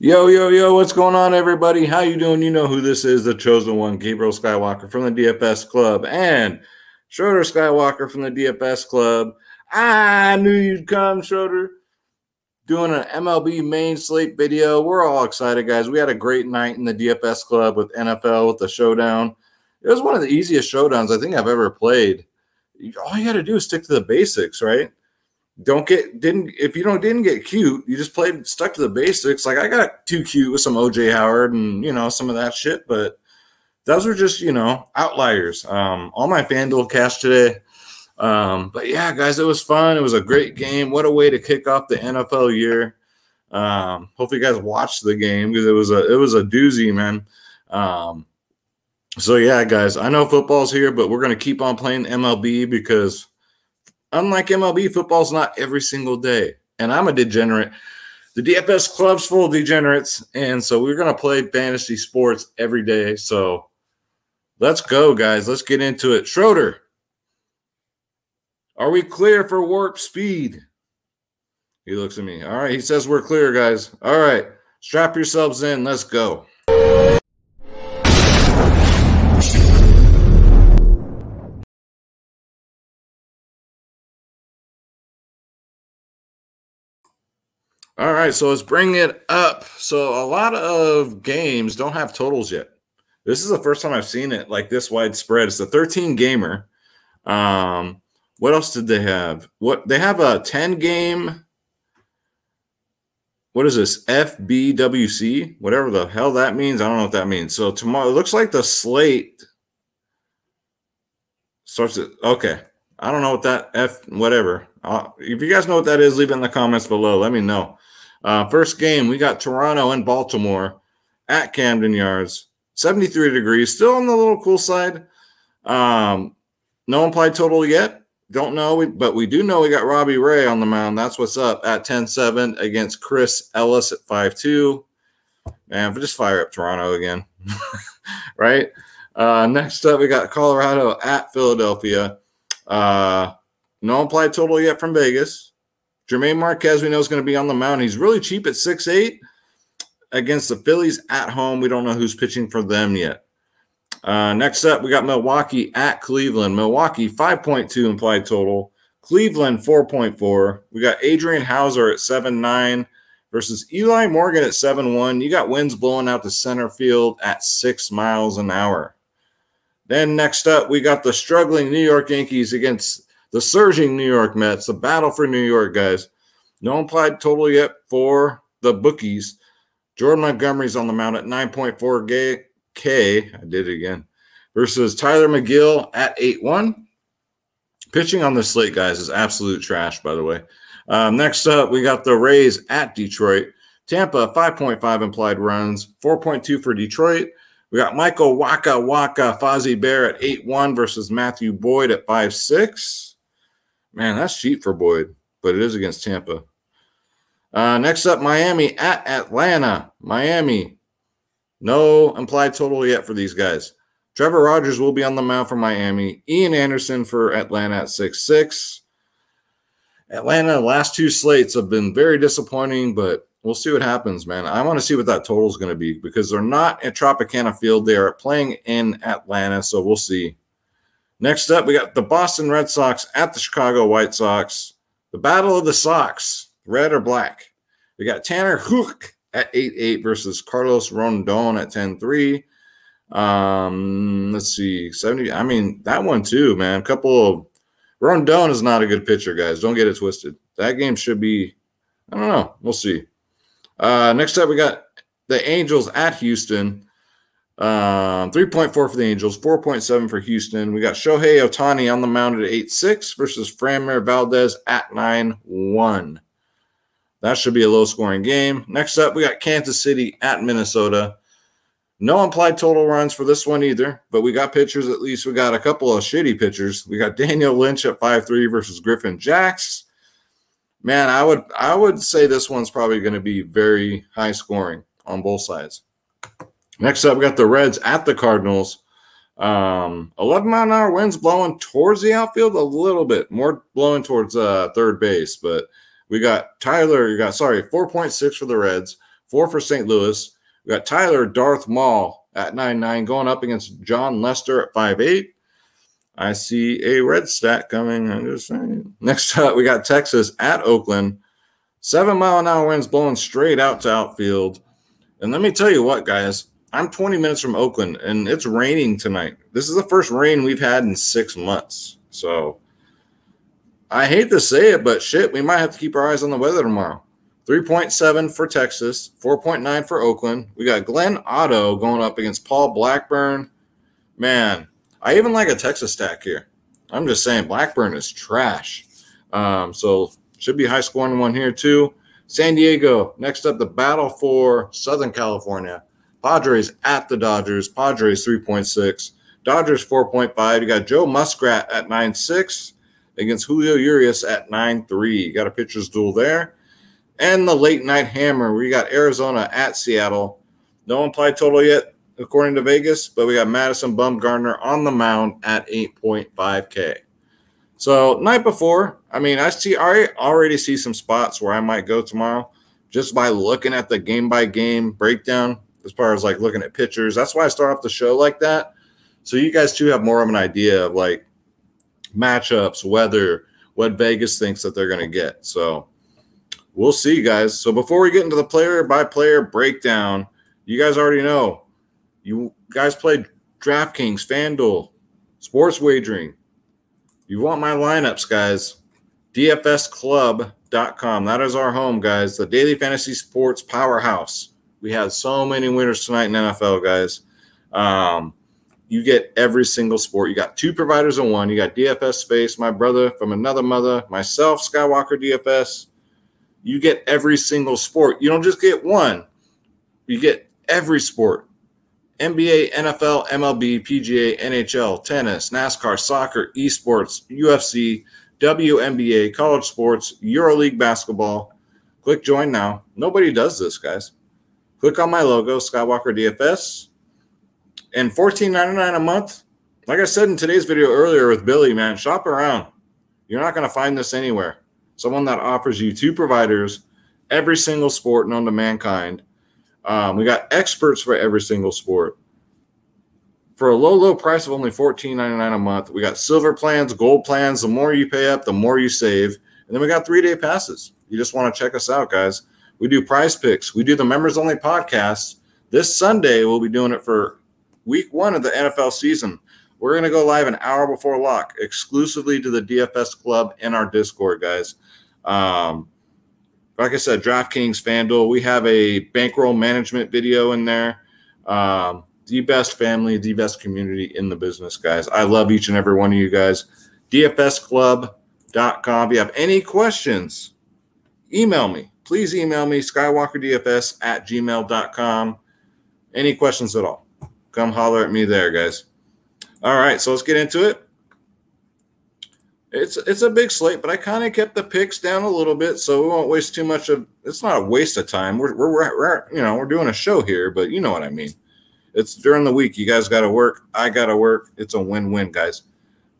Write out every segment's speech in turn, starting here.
Yo, yo, yo, what's going on, everybody? How you doing? You know who this is, the chosen one, Gabriel Skywalker from the DFS Club, and Schroeder Skywalker from the DFS Club. I knew you'd come, Schroeder. Doing an MLB main slate video. We're all excited, guys. We had a great night in the DFS Club with NFL, with the showdown. It was one of the easiest showdowns I think I've ever played. All you got to do is stick to the basics, right? If you didn't get cute, you just stuck to the basics. Like I got too cute with some OJ Howard and some of that shit, but those were just outliers. All my FanDuel cash today. But yeah, guys, it was fun. It was a great game. What a way to kick off the NFL year. Hopefully you guys watched the game because it was a doozy, man. So yeah, guys, I know football's here, but we're gonna keep on playing MLB because unlike MLB, football's not every single day. And I'm a degenerate. The DFS Club's full of degenerates. And so we're going to play fantasy sports every day. So let's go, guys. Let's get into it. Schroeder, are we clear for warp speed? He looks at me. All right. He says we're clear, guys. All right. Strap yourselves in. Let's go. All right, so let's bring it up. So a lot of games don't have totals yet. This is the first time I've seen it like this widespread. It's a 13-gamer. What else did they have? They have a 10-game. What is this? FBWC, whatever the hell that means. I don't know what that means. So tomorrow, it looks like the slate starts at, okay. I don't know what that whatever. If you guys know what that is, leave it in the comments below. Let me know. First game, we got Toronto and Baltimore at Camden Yards. 73 degrees, still on the little cool side. No implied total yet. Don't know, but we do know we got Robbie Ray on the mound. That's what's up at 10-7 against Chris Ellis at 5-2. Man, just fire up Toronto again. Right? Next up, we got Colorado at Philadelphia. No implied total yet from Vegas. Jermaine Marquez, we know, is going to be on the mound. He's really cheap at 6'8" against the Phillies at home. We don't know who's pitching for them yet. Next up, we got Milwaukee at Cleveland. Milwaukee, 5.2 implied total. Cleveland, 4.4. We got Adrian Hauser at 7.9 versus Eli Morgan at 7.1. You got winds blowing out to center field at 6 miles an hour. Then next up, we got the struggling New York Yankees against the surging New York Mets. The battle for New York, guys. No implied total yet for the bookies. Jordan Montgomery's on the mound at 9.4 K. I did it again. Versus Tyler McGill at 8.1. Pitching on this slate, guys, is absolute trash, by the way. Next up, we got the Rays at Detroit. Tampa, 5.5 implied runs. 4.2 for Detroit. We got Michael Waka Fozzie Bear at 8.1 versus Matthew Boyd at 5.6. Man, that's cheap for Boyd, but it is against Tampa. Next up, Miami at Atlanta. Miami, no implied total yet for these guys. Trevor Rogers will be on the mound for Miami. Ian Anderson for Atlanta at 6.6. Atlanta, last two slates have been very disappointing, but we'll see what happens, man. I want to see what that total is going to be because they're not at Tropicana Field. They are playing in Atlanta, so we'll see. Next up, we got the Boston Red Sox at the Chicago White Sox. The battle of the Sox, red or black. We got Tanner Hook at 8.8 versus Carlos Rondon at 10.3. Let's see, 70. I mean, that one too, man. Rondon is not a good pitcher, guys. Don't get it twisted. That game should be, I don't know. We'll see. Next up, we got the Angels at Houston. 3.4 for the Angels, 4.7 for Houston. We got Shohei Ohtani on the mound at 8.6 versus Framber Valdez at 9.1. That should be a low-scoring game. Next up, we got Kansas City at Minnesota. No implied total runs for this one either, but we got pitchers at least. We got a couple of shitty pitchers. We got Daniel Lynch at 5.3 versus Griffin Jax. Man, I would say this one's probably going to be very high scoring on both sides. Next up, we got the Reds at the Cardinals. 11-mile-an-hour winds blowing towards the outfield a little bit, more blowing towards third base. But we got 4.6 for the Reds, 4 for St. Louis. We got Tyler Darth Maul at 9.9 going up against John Lester at 5.8. I see a red stat coming. I'm just saying. Next up, we got Texas at Oakland. 7-mile-an-hour winds blowing straight out to outfield. And let me tell you what, guys. I'm 20 minutes from Oakland, and it's raining tonight. This is the first rain we've had in 6 months. So I hate to say it, but shit, we might have to keep our eyes on the weather tomorrow. 3.7 for Texas, 4.9 for Oakland. We got Glenn Otto going up against Paul Blackburn. Man, I even like a Texas stack here. I'm just saying Blackburn is trash. So should be high scoring one here too. San Diego, next up, the battle for Southern California. Padres at the Dodgers. Padres 3.6. Dodgers 4.5. You got Joe Muskrat at 9.6 against Julio Urias at 9.3. You got a pitcher's duel there. And the late night hammer, we got Arizona at Seattle. No implied total yet, according to Vegas, but we got Madison Bumgarner on the mound at 8.5K. So night before, I mean, I already see some spots where I might go tomorrow just by looking at the game-by-game breakdown as far as, like, looking at pitchers. That's why I start off the show like that. So you guys, too, have more of an idea of, like, matchups, weather, what Vegas thinks that they're going to get. So we'll see, guys. So before we get into the player-by-player breakdown, you guys already know. You guys play DraftKings, FanDuel, sports wagering. You want my lineups, guys. DFSclub.com. That is our home, guys. The daily fantasy sports powerhouse. We had so many winners tonight in NFL, guys. You get every single sport. You got 2 providers in one. You got DFS Space, my brother from another mother, myself, Skywalker DFS. You get every single sport. You don't just get one. You get every sport. NBA, NFL, MLB, PGA, NHL, tennis, NASCAR, soccer, esports, UFC, WNBA, college sports, EuroLeague basketball. Click join now. Nobody does this, guys. Click on my logo, Skywalker DFS. And $14.99 a month. Like I said in today's video earlier with Billy, man, shop around. You're not going to find this anywhere. Someone that offers you 2 providers, every single sport known to mankind. We got experts for every single sport. For a low price of only $14.99 a month, we got silver plans, gold plans. The more you pay up, the more you save. And then we got 3-day passes. You just want to check us out, guys. We do prize picks. We do the members-only podcast. This Sunday, we'll be doing it for week 1 of the NFL season. We're going to go live an hour before lock, exclusively to the DFS Club in our Discord, guys. Like I said, DraftKings, FanDuel, we have a bankroll management video in there. The best family, the best community in the business, guys. I love each and every one of you guys. DFSclub.com. If you have any questions, email me. Please email me, skywalkerdfs@gmail.com. Any questions at all, come holler at me there, guys. All right, so let's get into it. It's a big slate, but I kind of kept the picks down a little bit, so we won't waste too much of. It's not a waste of time. We're doing a show here, but you know what I mean. It's during the week. You guys got to work. I got to work. It's a win-win, guys.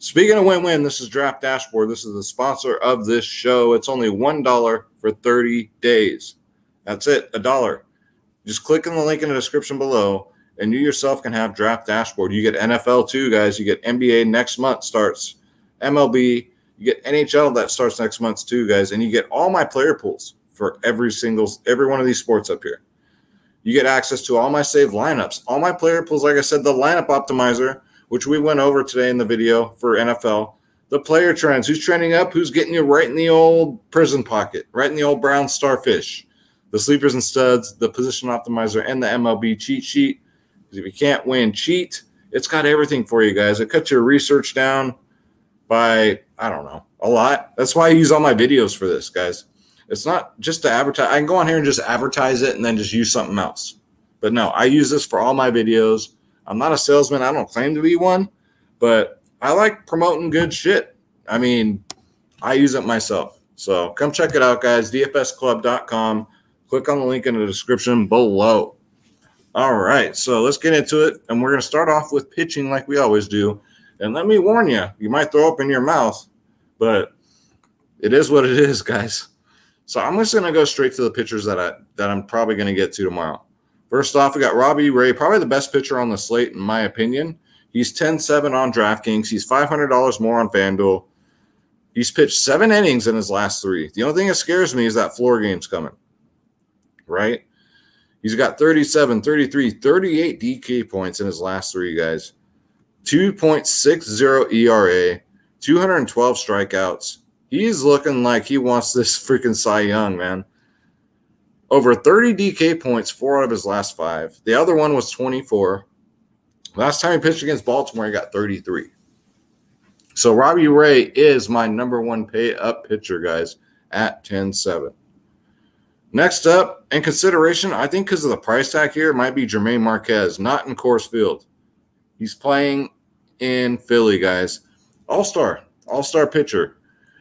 Speaking of win-win, this is Draft Dashboard. This is the sponsor of this show. It's only $1 for 30 days. That's it, $1. Just click on the link in the description below, and you yourself can have Draft Dashboard. You get NFL too, guys. You get NBA next month starts. MLB, you get NHL that starts next month too, guys, and you get all my player pools for every one of these sports up here. You get access to all my saved lineups, all my player pools. Like I said, the lineup optimizer, which we went over today in the video for NFL, the player trends, who's trending up, who's getting you right in the old prison pocket, right in the old brown starfish, the sleepers and studs, the position optimizer, and the MLB cheat sheet. Because if you can't win, cheat. It's got everything for you guys. It cuts your research down by, I don't know, a lot. That's why I use all my videos for this, guys. It's not just to advertise. I can go on here and just advertise it and then just use something else. But no, I use this for all my videos. I'm not a salesman. I don't claim to be one, but I like promoting good shit. I mean, I use it myself. So come check it out, guys. DFSclub.com. Click on the link in the description below. All right, so let's get into it. And we're going to start off with pitching like we always do. And let me warn you, you might throw up in your mouth, but it is what it is, guys. So I'm just going to go straight to the pitchers that I'm probably going to get to tomorrow. First off, we got Robbie Ray, probably the best pitcher on the slate, in my opinion. He's 10-7 on DraftKings. He's $500 more on FanDuel. He's pitched 7 innings in his last 3. The only thing that scares me is that floor game's coming, right? He's got 37, 33, 38 DK points in his last 3, guys. 2.60 ERA, 212 strikeouts. He's looking like he wants this freaking Cy Young, man. Over 30 DK points, 4 out of his last 5. The other one was 24. Last time he pitched against Baltimore, he got 33. So Robbie Ray is my #1 pay-up pitcher, guys, at 10-7. Next up, in consideration, I think because of the price tag here, it might be Jermaine Marquez, not in Coors Field. He's playing in Philly, guys. All-star pitcher.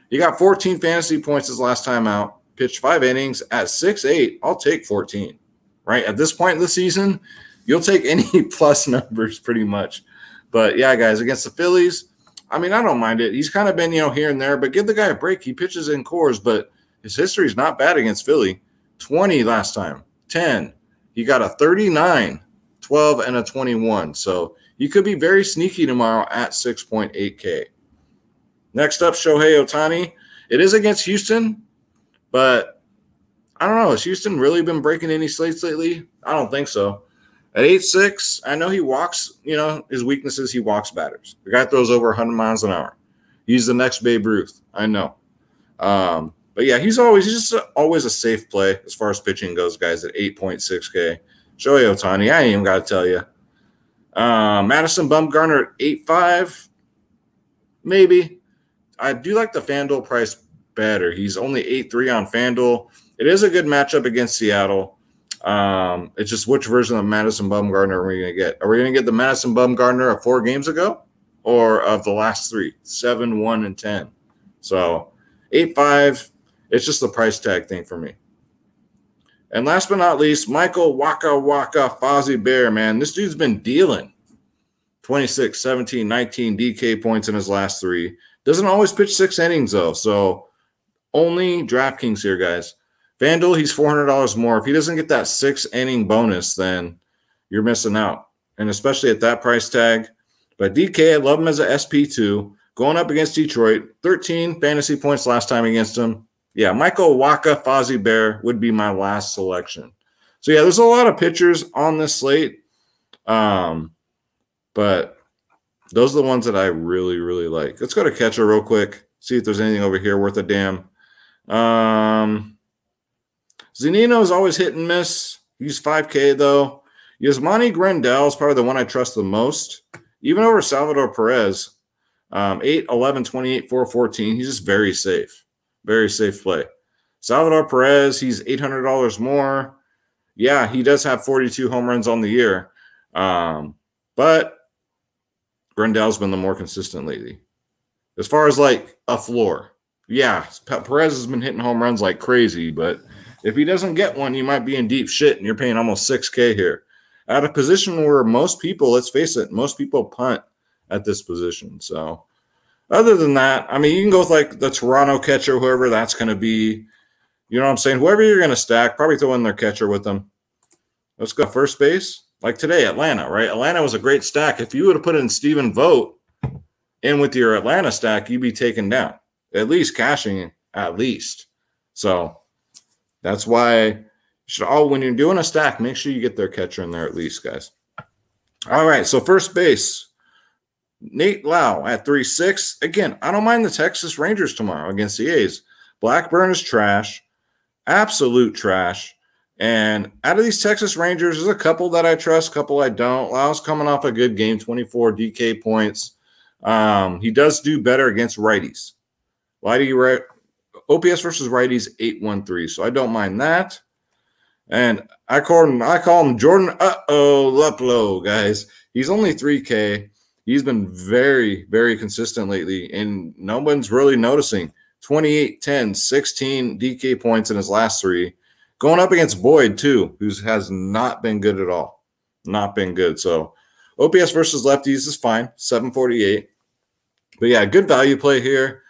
He got 14 fantasy points his last time out, pitched 5 innings at 6.8. I'll take 14, right? At this point in the season, you'll take any plus numbers pretty much. But, yeah, guys, against the Phillies, I mean, I don't mind it. He's kind of been, here and there, but give the guy a break. He pitches in Coors, but his history is not bad against Philly. 20 last time, 10. He got a 39, 12, and a 21. So he could be very sneaky tomorrow at 6.8K. Next up, Shohei Ohtani. It is against Houston, but I don't know. Has Houston really been breaking any slates lately? I don't think so. At 8.6, I know he walks, his weaknesses, he walks batters. The guy throws over 100 miles an hour. He's the next Babe Ruth. I know. But, yeah, he's just always a safe play as far as pitching goes, guys, at 8.6K. Shohei Ohtani, I ain't even got to tell you. Madison Bumgarner at 8.5, maybe. I do like the FanDuel price better. He's only 8.3 on FanDuel. It is a good matchup against Seattle. It's just which version of Madison Bumgarner are we going to get? Are we going to get the Madison Bumgarner of 4 games ago or of the last 3, 7, 1, and 10? So 8.5, it's just the price tag thing for me. And last but not least, Michael Waka Waka Fozzie Bear, man. This dude's been dealing 26, 17, 19 DK points in his last 3. Doesn't always pitch 6 innings, though. So only DraftKings here, guys. FanDuel, he's $400 more. If he doesn't get that 6-inning bonus, then you're missing out. And especially at that price tag. But DK, I love him as a SP2. Going up against Detroit, 13 fantasy points last time against him. Yeah, Michael Waka Fozzie Bear would be my last selection. So, yeah, there's a lot of pitchers on this slate. But those are the ones that I really, really like. Let's go to catcher real quick. See if there's anything over here worth a damn. Zunino is always hit and miss. He's 5K, though. Yasmani Grandal is probably the one I trust the most. Even over Salvador Perez. 8, 11, 28, 4, 14. He's just very safe. Very safe play. Salvador Perez, he's $800 more. Yeah, he does have 42 home runs on the year. But Grandal's been the more consistent lately. As far as like a floor, yeah, Perez has been hitting home runs like crazy, but if he doesn't get one, you might be in deep shit, and you're paying almost 6K here. At a position where most people, let's face it, most people punt at this position. So other than that, I mean, you can go with like the Toronto catcher, whoever that's going to be. You know what I'm saying? Whoever you're going to stack, probably throw in their catcher with them. Let's go first base. Like today, Atlanta, right? Atlanta was a great stack. If you would have put in Steven Vogt in with your Atlanta stack, you'd be taken down. At least cashing, at least. So that's why you should when you're doing a stack, make sure you get their catcher in there at least, guys. All right, so first base, Nate Lau at 3.6. Again, I don't mind the Texas Rangers tomorrow against the A's. Blackburn is trash, absolute trash. And out of these Texas Rangers, there's a couple that I trust, a couple I don't. Lau's coming off a good game, 24 DK points. He does do better against righties. OPS versus righties, 8.13. So I don't mind that. And I call him Jordan Luplow, guys. He's only 3K. He's been very, very consistent lately, and no one's really noticing. 28, 10, 16 DK points in his last 3. Going up against Boyd, too, who has not been good at all. Not been good. So OPS versus lefties is fine, 748. But, yeah, good value play here.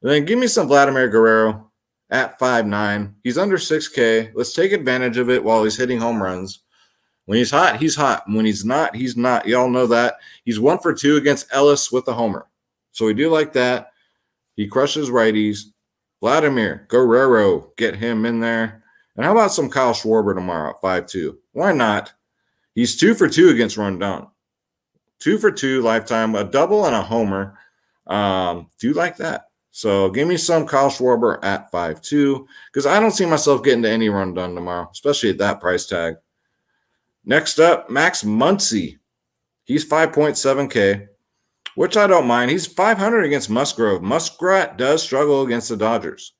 And then give me some Vladimir Guerrero. at 5'9". He's under 6K. Let's take advantage of it while he's hitting home runs. When he's hot, he's hot. When he's not, he's not. Y'all know that. He's 1 for 2 against Ellis with a homer. So we do like that. He crushes righties. Vladimir Guerrero, get him in there. And how about some Kyle Schwarber tomorrow at 5'2"? Why not? He's 2 for 2 against Rondon. 2 for 2 lifetime, a double and a homer. Do like that. So give me some Kyle Schwarber at 5'2", because I don't see myself getting to any Rondon tomorrow, especially at that price tag. Next up, Max Muncy. He's 5.7K, which I don't mind. He's 500 against Musgrove. Muskrat does struggle against the Dodgers.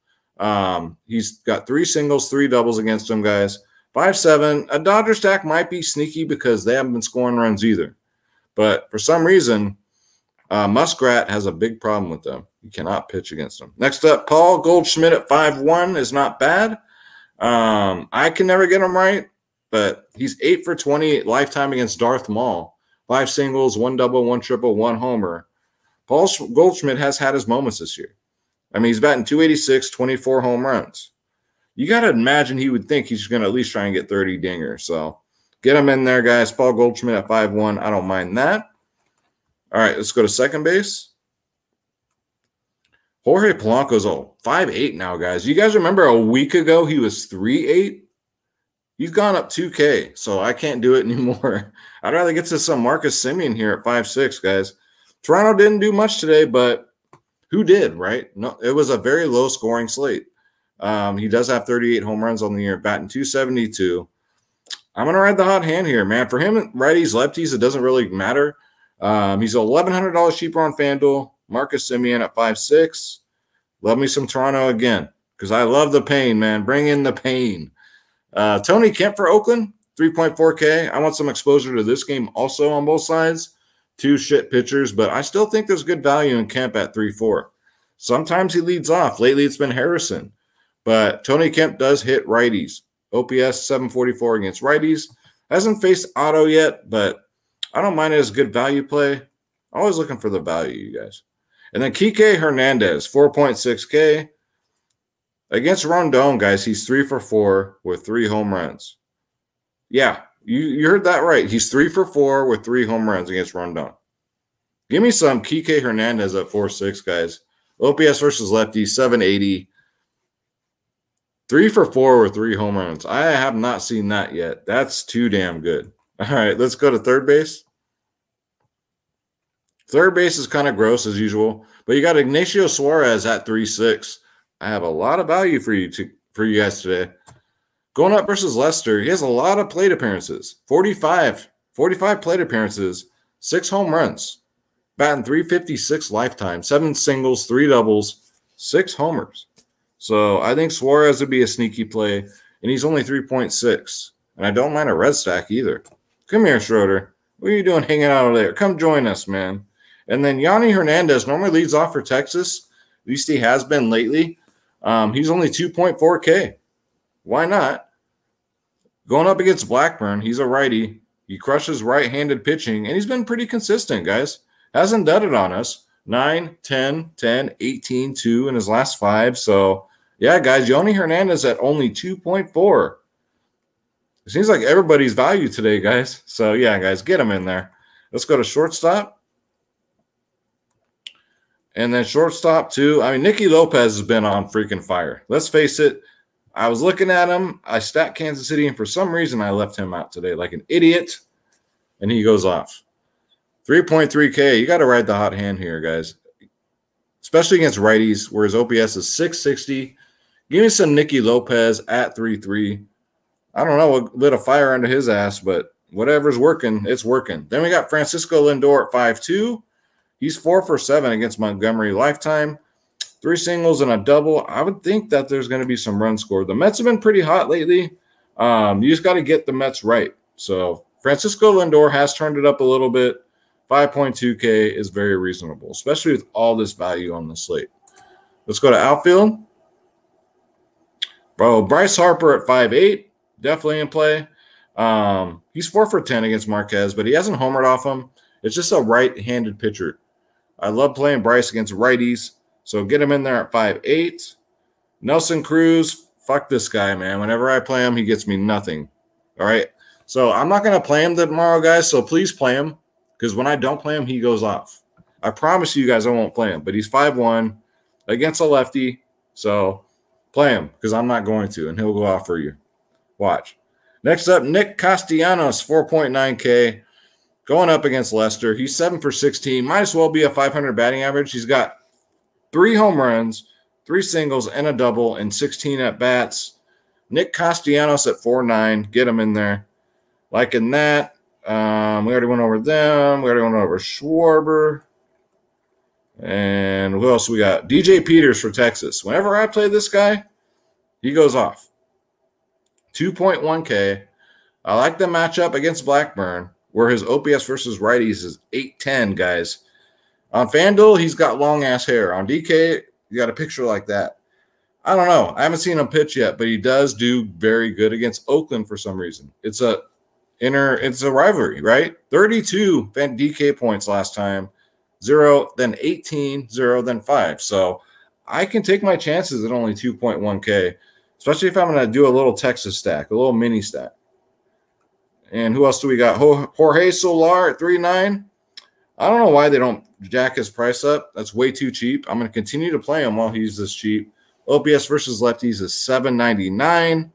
He's got 3 singles, 3 doubles against them, guys. 5'7". A Dodger stack might be sneaky because they haven't been scoring runs either. But for some reason, Muskrat has a big problem with them. You cannot pitch against them. Next up, Paul Goldschmidt at 5'1" is not bad. I can never get him right. But he's 8 for 20 lifetime against Darth Maul. 5 singles, 1 double, 1 triple, 1 homer. Paul Goldschmidt has had his moments this year. I mean, he's batting .286, 24 home runs. You got to imagine he would think he's going to at least try and get 30 dingers. So get him in there, guys. Paul Goldschmidt at 5'1". I don't mind that. All right, let's go to second base. Jorge Polanco's 5'8" now, guys. You guys remember a week ago he was 3'8"? He's gone up 2K, so I can't do it anymore. I'd rather get to some Marcus Semien here at 5'6", guys. Toronto didn't do much today, but who did, right? No, it was a very low-scoring slate. He does have 38 home runs on the year, batting .272. I'm going to ride the hot hand here, man. For him, righties, lefties, it doesn't really matter. He's $1,100 cheaper on FanDuel. Marcus Semien at 5'6". Love me some Toronto again, because I love the pain, man. Bring in the pain. Tony Kemp for Oakland, 3.4K. I want some exposure to this game also on both sides. 2 shit pitchers, but I still think there's good value in Kemp at 3.4. Sometimes he leads off. Lately, it's been Harrison. But Tony Kemp does hit righties. OPS 744 against righties. Hasn't faced Otto yet, but I don't mind it as a good value play. Always looking for the value, you guys. And then Kike Hernandez, 4.6K. Against Rondon, guys, he's 3 for 4 with 3 home runs. Yeah, you heard that right. He's 3 for 4 with 3 home runs against Rondon. Give me some Kike Hernandez at 4.6, guys. OPS versus lefty, 780. 3 for 4 with 3 home runs. I have not seen that yet. That's too damn good. All right, let's go to third base. Third base is kind of gross as usual, but you got Ignacio Suarez at 3.6. I have a lot of value for you guys today. Going up versus Lester, he has a lot of plate appearances. 45 plate appearances, 6 home runs. Batting .356 lifetime, 7 singles, 3 doubles, 6 homers. So I think Suarez would be a sneaky play, and he's only 3.6. And I don't mind a red stack either. Come here, Schroeder. What are you doing hanging out over there? Come join us, man. And then Yanni Hernandez normally leads off for Texas. At least he has been lately. He's only 2.4K. Why not? Going up against Blackburn, he's a righty. He crushes right-handed pitching, and he's been pretty consistent, guys. Hasn't done it on us. 9, 10, 10, 18, 2 in his last 5. So, yeah, guys, Yanni Hernandez at only 2.4. It seems like everybody's value today, guys. So, yeah, guys, get him in there. Let's go to shortstop. And then shortstop, too. I mean, Nicky Lopez has been on freaking fire. Let's face it. I was looking at him. I stacked Kansas City, and for some reason, I left him out today like an idiot, and he goes off. 3.3K. You got to ride the hot hand here, guys, especially against righties, where his OPS is 660. Give me some Nicky Lopez at 3.3. I don't know what lit a fire under his ass, but whatever's working, it's working. Then we got Francisco Lindor at 5.2. He's 4 for 7 against Montgomery lifetime. 3 singles and a double. I would think that there's going to be some runs scored. The Mets have been pretty hot lately. You just got to get the Mets right. So Francisco Lindor has turned it up a little bit. 5.2K is very reasonable, especially with all this value on the slate. Let's go to outfield. Bro, Bryce Harper at 5.8. Definitely in play. He's 4 for 10 against Marquez, but he hasn't homered off him. It's just a right-handed pitcher. I love playing Bryce against righties, so get him in there at 5.8. Nelson Cruz, fuck this guy, man. Whenever I play him, he gets me nothing. All right. So I'm not going to play him tomorrow, guys. So please play him, because when I don't play him, he goes off. I promise you guys I won't play him. But he's 5-1 against a lefty. So play him, because I'm not going to, and he'll go off for you. Watch. Next up, Nick Castellanos, 4.9K, going up against Leicester. He's 7 for 16. Might as well be a 500 batting average. He's got 3 home runs, 3 singles, and a double, and 16 at-bats. Nick Castellanos at 4.9. Get him in there. Liking that. We already went over them. We already went over Schwarber. And who else we got? DJ Peters for Texas. Whenever I play this guy, he goes off. 2.1K. I like the matchup against Blackburn, where his OPS versus righties is 810, guys. On FanDuel, he's got long-ass hair. On DK, you got a picture like that. I don't know. I haven't seen him pitch yet, but he does do very good against Oakland for some reason. It's a rivalry, right? 32 DK points last time. 0, then 18, 0, then 5. So I can take my chances at only 2.1K, especially if I'm going to do a little Texas stack, a little mini stack. And who else do we got? Jorge Solar at 3.9. I don't know why they don't jack his price up. That's way too cheap. I'm going to continue to play him while he's this cheap. OPS versus lefties is 799.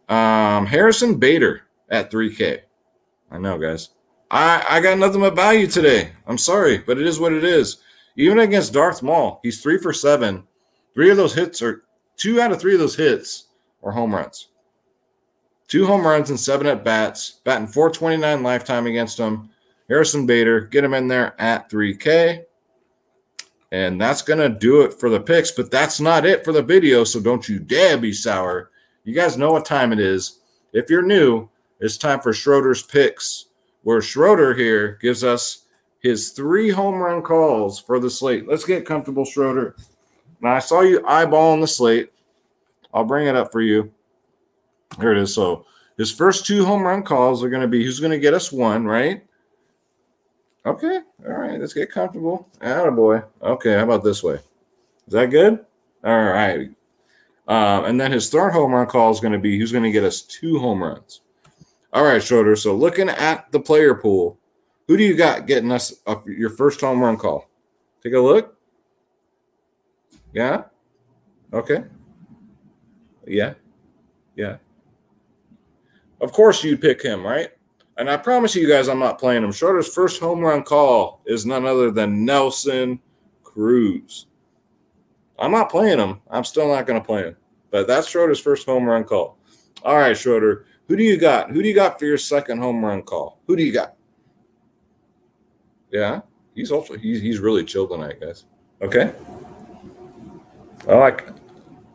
Harrison Bader at 3K. I know, guys. I got nothing but value today. I'm sorry, but it is what it is. Even against Darth Maul, he's 3 for 7. 2 out of 3 of those hits are home runs. 2 home runs and 7 at-bats. Batting .429 lifetime against him. Harrison Bader, get him in there at 3K. And that's going to do it for the picks, but that's not it for the video, so don't you dare be sour. You guys know what time it is. If you're new, it's time for Schroeder's picks, where Schroeder here gives us his 3 home run calls for the slate. Let's get comfortable, Schroeder. Now, I saw you eyeballing the slate. I'll bring it up for you. Here it is. So his first 2 home run calls are going to be who's going to get us 1, right? Okay. All right. Let's get comfortable. Attaboy. Okay. How about this way? Is that good? All right. And then his 3rd home run call is going to be who's going to get us 2 home runs. All right, Schroeder. So looking at the player pool, who do you got getting us your first home run call? Take a look. Yeah? Okay. Yeah. Yeah. Of course you'd pick him, right? And I promise you guys I'm not playing him. Schroeder's first home run call is none other than Nelson Cruz. I'm not playing him. I'm still not going to play him. But that's Schroeder's first home run call. All right, Schroeder. Who do you got? Who do you got for your second home run call? Who do you got? Yeah, he's really chill tonight, guys. Okay. I like it.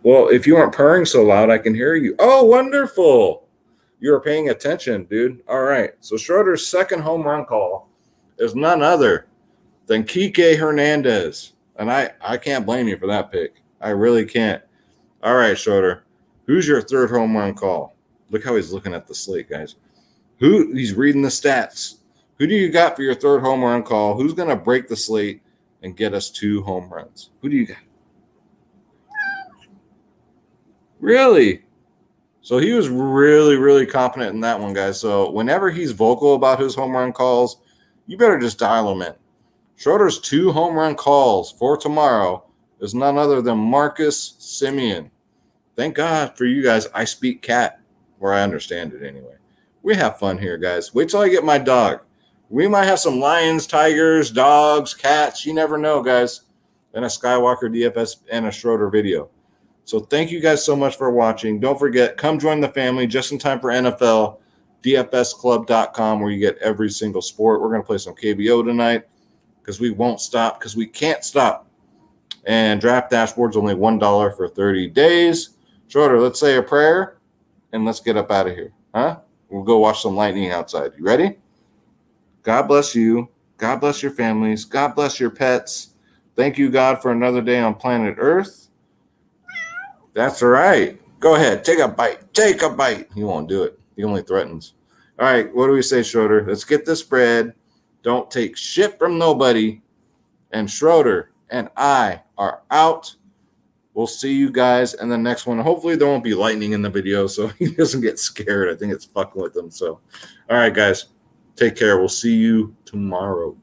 Well, if you aren't purring so loud, I can hear you. Oh, wonderful. You're paying attention, dude. All right. So Schroeder's second home run call is none other than Kike Hernandez. And I can't blame you for that pick. I really can't. All right, Schroeder. Who's your 3rd home run call? Look how he's looking at the slate, guys. He's reading the stats. Who do you got for your 3rd home run call? Who's going to break the slate and get us 2 home runs? Who do you got? Really? So he was really, really confident in that one, guys. So whenever he's vocal about his home run calls, you better just dial him in. Schroeder's 2 home run calls for tomorrow is none other than Marcus Semien. Thank God for you guys. I speak cat, where I understand it anyway. We have fun here, guys. Wait till I get my dog. We might have some lions, tigers, dogs, cats. You never know, guys. And a Skywalker DFS and a Schroeder video. So thank you guys so much for watching. Don't forget, come join the family just in time for NFL, dfsclub.com, where you get every single sport. We're going to play some KBO tonight because we won't stop, because we can't stop. And Draft Dashboard's only $1 for 30 days. Schroeder, let's say a prayer, and let's get up out of here. Huh? We'll go watch some lightning outside. You ready? God bless you. God bless your families. God bless your pets. Thank you, God, for another day on planet Earth. That's right. Go ahead. Take a bite. Take a bite. He won't do it. He only threatens. All right. What do we say, Schroeder? Let's get this bread. Don't take shit from nobody. And Schroeder and I are out. We'll see you guys in the next one. Hopefully there won't be lightning in the video so he doesn't get scared. I think it's fucking with him. So, all right, guys, take care. We'll see you tomorrow.